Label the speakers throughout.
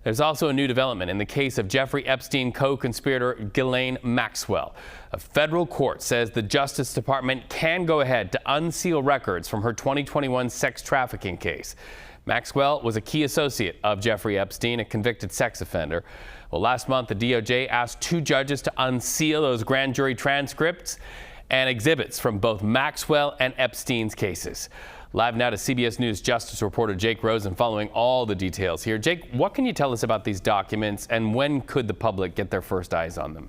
Speaker 1: There's also a new development in the case of Jeffrey Epstein co-conspirator Ghislaine Maxwell. A federal court says the Justice Department can go ahead to unseal records from her 2021 sex trafficking case. Maxwell was a key associate of Jeffrey Epstein, a convicted sex offender. Well, last month, the DOJ asked 2 judges to unseal those grand jury transcripts and exhibits from both Maxwell and Epstein's cases. Live now to CBS News Justice reporter Jake Rosen following all the details here. Jake, what can you tell us about these documents, and when could the public get their first eyes on them?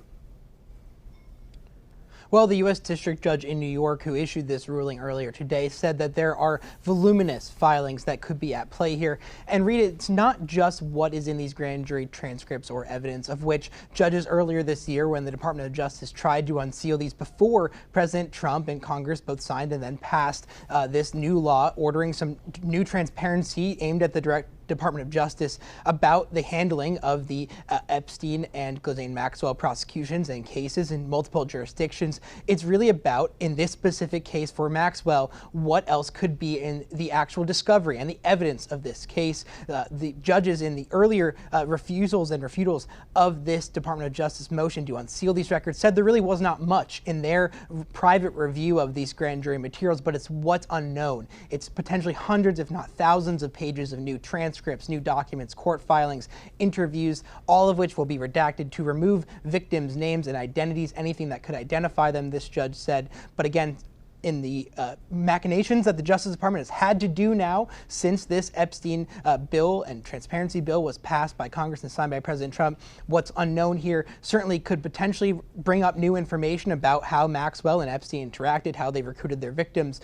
Speaker 2: Well, the U.S. District Judge in New York, who issued this ruling earlier today, said that there are voluminous filings that could be at play here. And read it, it's not just what is in these grand jury transcripts or evidence, of which judges earlier this year, when the Department of Justice tried to unseal these before President Trump and Congress both signed and then passed this new law ordering some new transparency aimed at the Department of Justice about the handling of the Epstein and Ghislaine Maxwell prosecutions and cases in multiple jurisdictions. It's really about, in this specific case for Maxwell, what else could be in the actual discovery and the evidence of this case. The judges in the earlier refusals and refutals of this Department of Justice motion to unseal these records said there really was not much in their private review of these grand jury materials, but it's what's unknown. It's potentially hundreds, if not thousands, of pages of new transcripts, new documents, court filings, interviews, all of which will be redacted to remove victims' names and identities, anything that could identify them, this judge said. But again, in the machinations that the Justice Department has had to do now since this Epstein bill and transparency bill was passed by Congress and signed by President Trump, what's unknown here certainly could potentially bring up new information about how Maxwell and Epstein interacted, how they recruited their victims.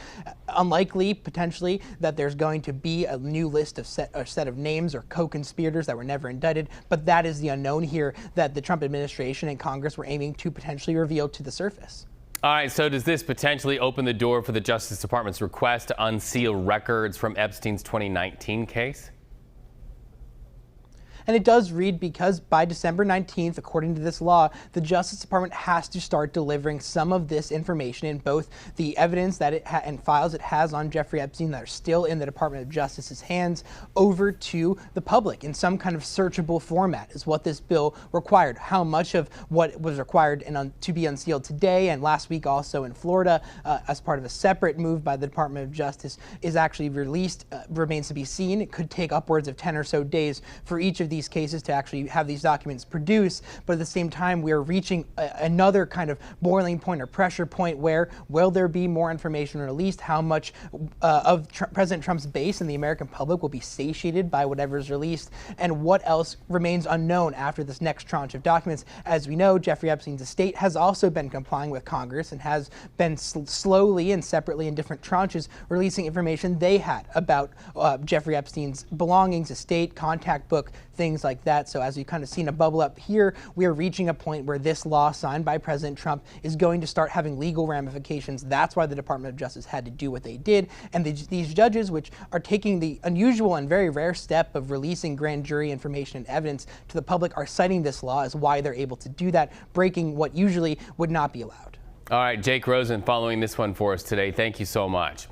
Speaker 2: Unlikely, potentially, that there's going to be a new list of set of names or co-conspirators that were never indicted, but that is the unknown here that the Trump administration and Congress were aiming to potentially reveal to the surface.
Speaker 1: All right, so does this potentially open the door for the Justice Department's request to unseal records from Epstein's 2019 case?
Speaker 2: And it does read because by December 19th, according to this law, the Justice Department has to start delivering some of this information in both the evidence that it and files it has on Jeffrey Epstein that are still in the Department of Justice's hands over to the public in some kind of searchable format is what this bill required. How much of what was required to be unsealed today and last week also in Florida as part of a separate move by the Department of Justice is actually released remains to be seen. It could take upwards of 10 or so days for each of these cases to actually have these documents produced, but at the same time we are reaching another kind of boiling point or pressure point where will there be more information released, how much of President Trump's base and the American public will be satiated by whatever is released, and what else remains unknown after this next tranche of documents. As we know, Jeffrey Epstein's estate has also been complying with Congress and has been slowly and separately in different tranches releasing information they had about Jeffrey Epstein's belongings, estate, contact book, things like that. So as we've kind of seen a bubble up here, we are reaching a point where this law signed by President Trump is going to start having legal ramifications. That's why the Department of Justice had to do what they did. And these judges, which are taking the unusual and very rare step of releasing grand jury information and evidence to the public, are citing this law as why they're able to do that, breaking what usually would not be allowed.
Speaker 1: All right, Jake Rosen following this one for us today. Thank you so much.